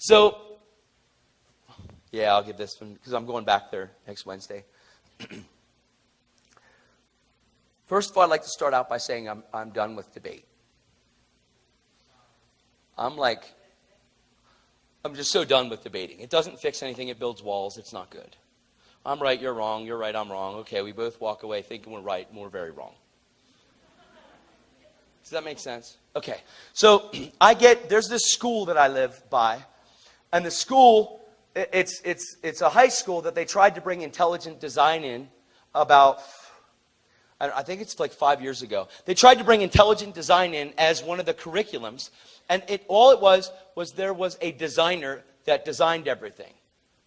So, yeah, I'll give this one because I'm going back there next Wednesday. First of all, I'd like to start out by saying I'm done with debate. I'm just so done with debating. It doesn't fix anything. It builds walls. It's not good. I'm right, you're wrong. You're right, I'm wrong. Okay, we both walk away thinking we're right and we're very wrong. Does that make sense? Okay. So there's this school that I live by. And the school, it's a high school that they tried to bring intelligent design in about, I think it's like 5 years ago. They tried to bring intelligent design in as one of the curriculums. And all it was there was a designer that designed everything.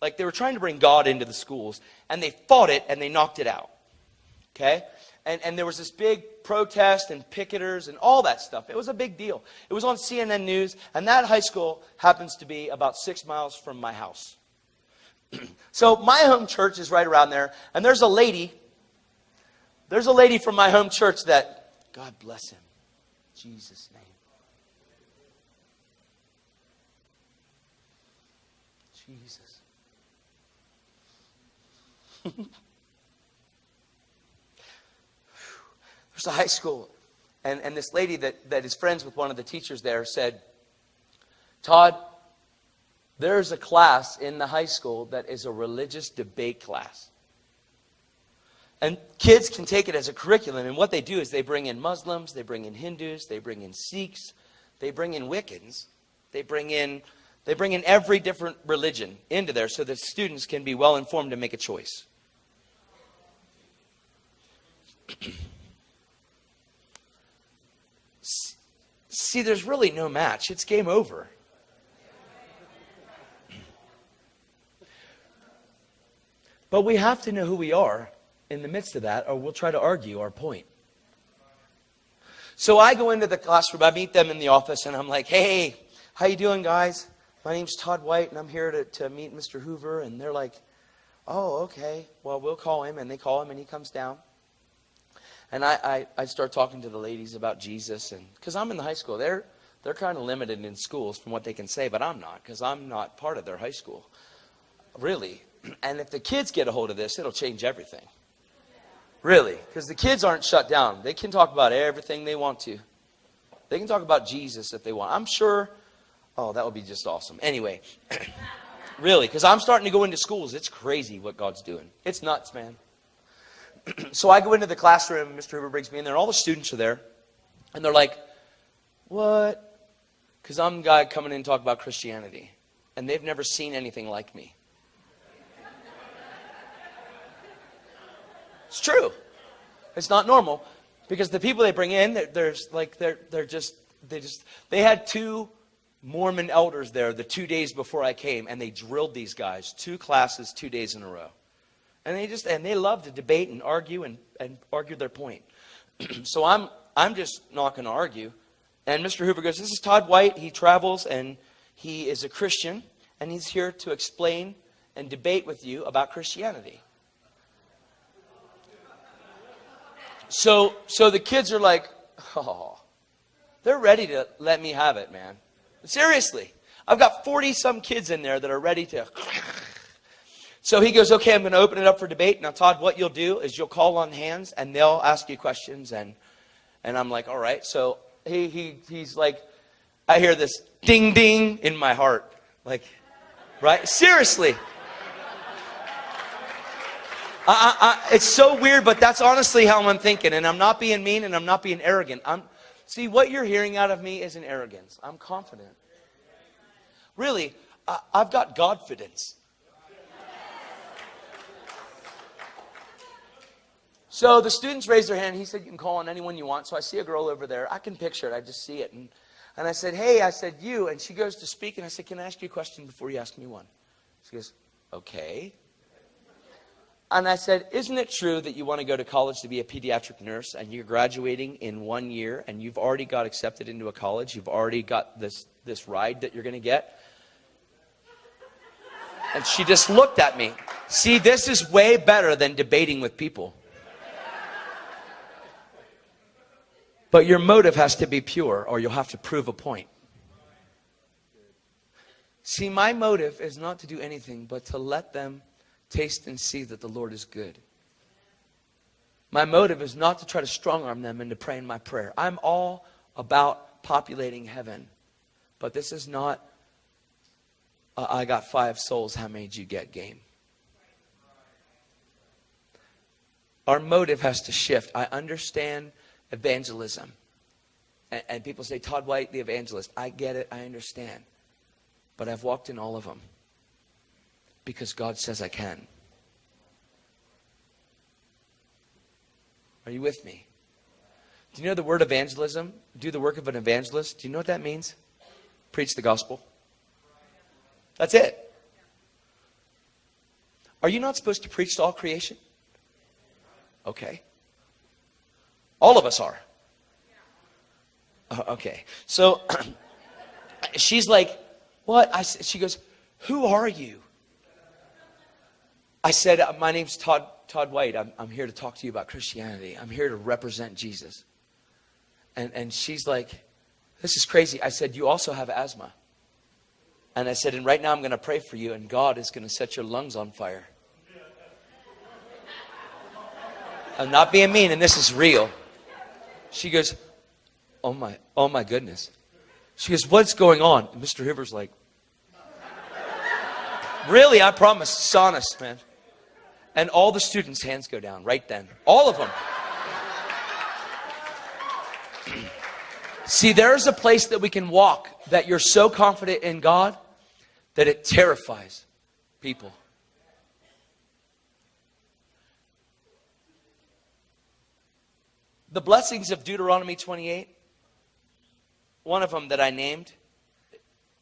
Like they were trying to bring God into the schools. And they fought it and they knocked it out. Okay? And there was this big protest and picketers and all that stuff. It was a big deal. It was on CNN News. And that high school happens to be about 6 miles from my house. So my home church is right around there. And there's a lady from my home church that, God bless him, Jesus' name. Jesus. There's a high school. And this lady that is friends with one of the teachers there said, Todd, there's a class in the high school that is a religious debate class. And kids can take it as a curriculum. And what they do is they bring in Muslims, they bring in Hindus, they bring in Sikhs, they bring in Wiccans, they bring in every different religion into there so that students can be well informed and make a choice. See, there's really no match. It's game over. But we have to know who we are in the midst of that, or we'll try to argue our point. So I go into the classroom, I meet them in the office, and I'm like, hey, how you doing, guys? My name's Todd White, and I'm here to meet Mr. Hoover. And they're like, oh, okay. Well, we'll call him. And they call him, and he comes down. And I start talking to the ladies about Jesus. And because I'm in the high school. They're kind of limited in schools from what they can say, but I'm not, because I'm not part of their high school. Really. And if the kids get a hold of this, it'll change everything. Really. Because the kids aren't shut down. They can talk about everything they want to. They can talk about Jesus if they want. I'm sure... Oh, that would be just awesome. Anyway, really, because I'm starting to go into schools. It's crazy what God's doing. It's nuts, man. So I go into the classroom. Mr. Hoover brings me in there. All the students are there. And they're like, what? Because I'm a guy coming in and talk about Christianity. And they've never seen anything like me. It's true. It's not normal. Because the people they bring in, they had 2 Mormon elders there the 2 days before I came, and they drilled these guys 2 classes 2 days in a row. And they love to debate and argue and argue their point. So I'm just not going to argue. And Mr. Hoover goes, this is Todd White. He travels and he is a Christian, and he's here to explain and debate with you about Christianity. So the kids are like, oh, they're ready to let me have it, man. Seriously. I've got 40-some kids in there that are ready to... So he goes, okay, I'm going to open it up for debate. Now, Todd, what you'll do is you'll call on hands, and they'll ask you questions. And I'm like, all right. So he's like, I hear this ding, ding in my heart. Like, right? Seriously. It's so weird, but that's honestly how I'm thinking. And I'm not being mean, and I'm not being arrogant. See, what you're hearing out of me isn't arrogance. I'm confident. Really, I've got Godfidence. So the students raised their hand. He said, you can call on anyone you want. So I see a girl over there. I can picture it. I just see it. And I said, hey, you. And she goes to speak. And I said, can I ask you a question before you ask me one? She goes, okay. And I said, isn't it true that you want to go to college to be a pediatric nurse, and you're graduating in 1 year, and you've already got accepted into a college? You've already got this ride that you're going to get? And she just looked at me. See, this is way better than debating with people. But your motive has to be pure, or you'll have to prove a point. See, my motive is not to do anything but to let them taste and see that the Lord is good. My motive is not to try to strong-arm them into praying my prayer. I'm all about populating heaven. But this is not, I got 5 souls, how many did you get game? Our motive has to shift. I understand evangelism. And people say, Todd White, the evangelist. I get it, I understand. But I've walked in all of them. Because God says I can. Are you with me? Do you know the word evangelism? Do the work of an evangelist. Do you know what that means? Preach the gospel. That's it. Are you not supposed to preach to all creation? Okay. All of us are. Okay. So she's like, what? She goes, who are you? I said, my name's Todd White. I'm here to talk to you about Christianity. I'm here to represent Jesus. And she's like, this is crazy. I said, you also have asthma. And I said, and right now I'm going to pray for you, and God is going to set your lungs on fire. I'm not being mean, and this is real. She goes, oh my goodness. She goes, what's going on? And Mr. Hoover's like, really, I promise. It's honest, man. And all the students' hands go down right then. All of them. See, there's a place that we can walk that you're so confident in God that it terrifies people. The blessings of Deuteronomy 28, one of them that I named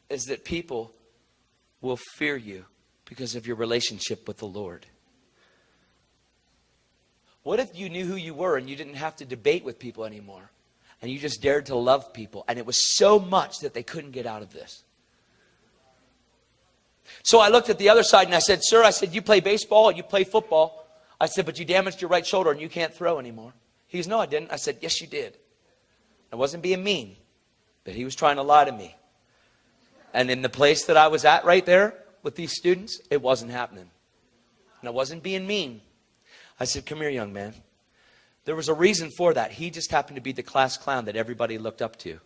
is that people will fear you because of your relationship with the Lord. What if you knew who you were and you didn't have to debate with people anymore? And you just dared to love people. And it was so much that they couldn't get out of this. So I looked at the other side and I said, sir, I said, you play baseball, you play football. I said, but you damaged your right shoulder and you can't throw anymore. He goes, no, I didn't. I said, yes, you did. I wasn't being mean, but he was trying to lie to me. And in the place that I was at right there with these students, it wasn't happening. And I wasn't being mean. I said, come here, young man. There was a reason for that. He just happened to be the class clown that everybody looked up to.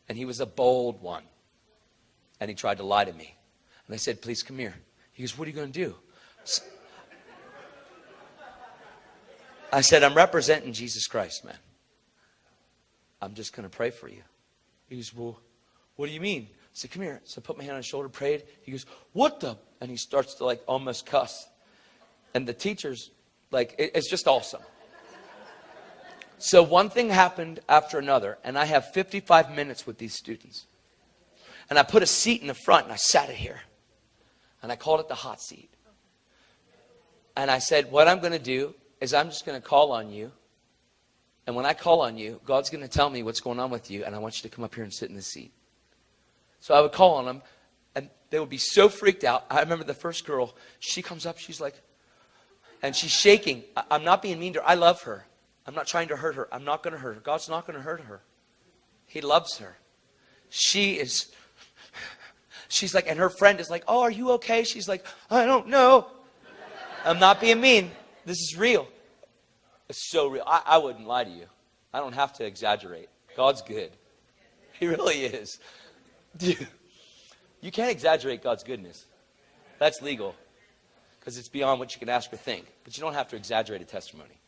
And he was a bold one. And he tried to lie to me. And I said, please come here. He goes, what are you going to do? I said, I'm representing Jesus Christ, man. I'm just going to pray for you. He goes, well, what do you mean? I said, come here. So I put my hand on his shoulder, prayed. He goes, what the? And he starts to like almost cuss. And the teacher's like, it's just awesome. So one thing happened after another, and I have 55 minutes with these students. And I put a seat in the front, and I sat it here. And I called it the hot seat. And I said, what I'm going to do is I'm just going to call on you. And when I call on you, God's going to tell me what's going on with you, and I want you to come up here and sit in this seat. So I would call on them, and they would be so freaked out. I remember the first girl, she comes up, she's like, and she's shaking. I'm not being mean to her. I love her. I'm not trying to hurt her. I'm not going to hurt her. God's not going to hurt her. He loves her. She's like, and her friend is like, oh, are you okay? She's like, I don't know. I'm not being mean. This is real. It's so real. I wouldn't lie to you. I don't have to exaggerate. God's good. He really is. Dude, you can't exaggerate God's goodness. That's legal. Because it's beyond what you can ask or think. But you don't have to exaggerate a testimony.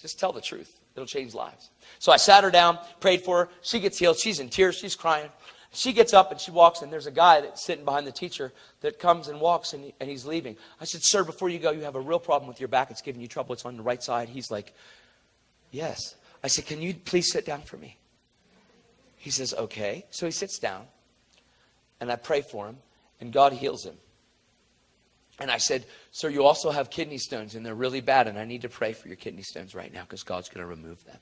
Just tell the truth. It'll change lives. So I sat her down, prayed for her. She gets healed. She's in tears. She's crying. She gets up and she walks, and there's a guy that's sitting behind the teacher that comes and walks, and he's leaving. I said, sir, before you go, you have a real problem with your back. It's giving you trouble. It's on the right side. He's like, yes. I said, can you please sit down for me? He says, okay. So he sits down, and I pray for him, and God heals him. And I said, sir, you also have kidney stones, and they're really bad, and I need to pray for your kidney stones right now because God's going to remove them.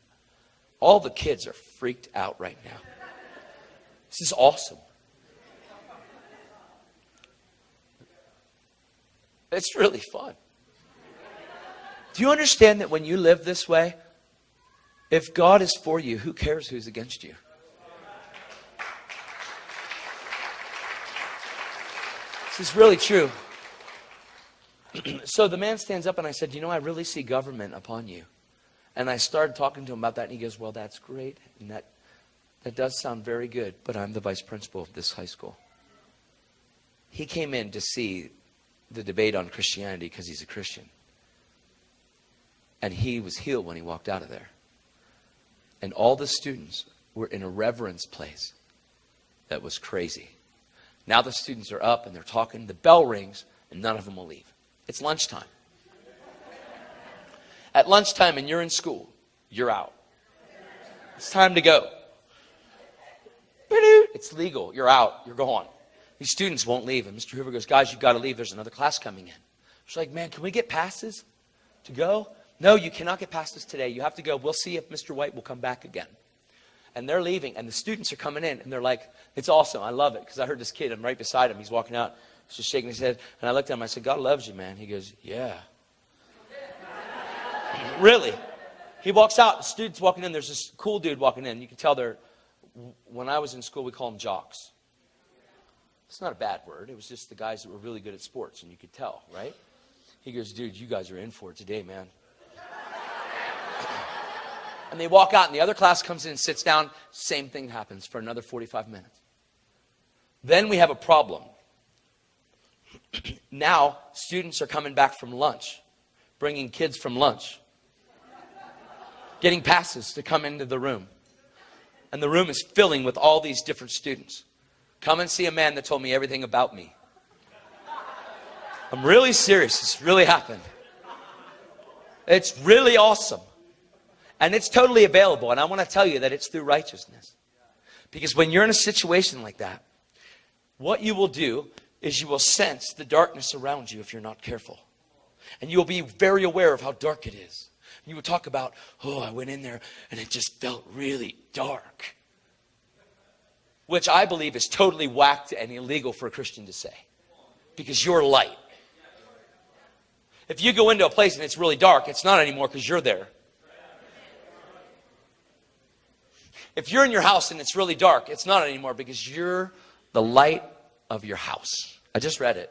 All the kids are freaked out right now. This is awesome. It's really fun. Do you understand that when you live this way, if God is for you, who cares who's against you? This is really true. So the man stands up and I said, you know, I really see government upon you. And I started talking to him about that, and he goes, well, that's great, and that does sound very good, but I'm the vice principal of this high school. He came in to see the debate on Christianity because he's a Christian. And he was healed when he walked out of there. And all the students were in a reverence place that was crazy. Now the students are up and they're talking, the bell rings, and none of them will leave. It's lunchtime. At lunchtime and you're in school, you're out. It's time to go. It's legal. You're out. You're gone. These students won't leave. And Mr. Hoover goes, guys, you've got to leave. There's another class coming in. She's like, man, can we get passes to go? No, you cannot get passes today. You have to go. We'll see if Mr. White will come back again. And they're leaving. And the students are coming in. And they're like, it's awesome. I love it. Because I heard this kid. I'm right beside him. He's walking out. He's just shaking his head. And I looked at him. I said, God loves you, man. He goes, yeah. Really? He walks out. The student's walking in. There's this cool dude walking in. You can tell they're, when I was in school, we call them jocks. It's not a bad word. It was just the guys that were really good at sports. And you could tell, right? He goes, dude, you guys are in for it today, man. And they walk out, and the other class comes in and sits down. Same thing happens for another 45 minutes. Then we have a problem. Now, students are coming back from lunch, bringing kids from lunch, getting passes to come into the room. And the room is filling with all these different students. Come and see a man that told me everything about me. I'm really serious. It's really happened. It's really awesome. And it's totally available. And I want to tell you that it's through righteousness. Because when you're in a situation like that, what you will do is you will sense the darkness around you if you're not careful. And you will be very aware of how dark it is. You will talk about, oh, I went in there and it just felt really dark. Which I believe is totally whacked and illegal for a Christian to say. Because you're light. If you go into a place and it's really dark, it's not anymore because you're there. If you're in your house and it's really dark, it's not anymore because you're the light of your house. I just read it.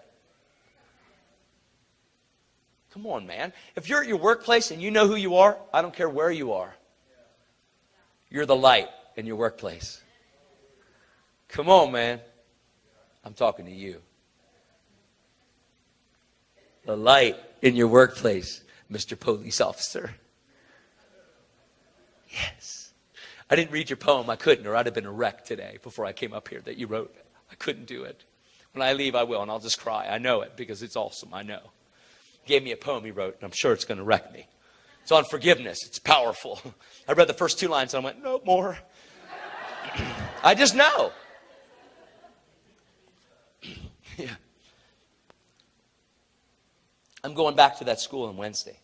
Come on, man. If you're at your workplace and you know who you are, I don't care where you are. You're the light in your workplace. Come on, man. I'm talking to you. The light in your workplace, Mr. Police Officer. Yes. I didn't read your poem. I couldn't, or I'd have been a wreck today before I came up here that you wrote. I couldn't do it. When I leave, I will, and I'll just cry. I know it because it's awesome. I know. He gave me a poem he wrote, and I'm sure it's going to wreck me. It's on forgiveness. It's powerful. I read the first 2 lines, and I went, no more. I just know. Yeah. I'm going back to that school on Wednesday.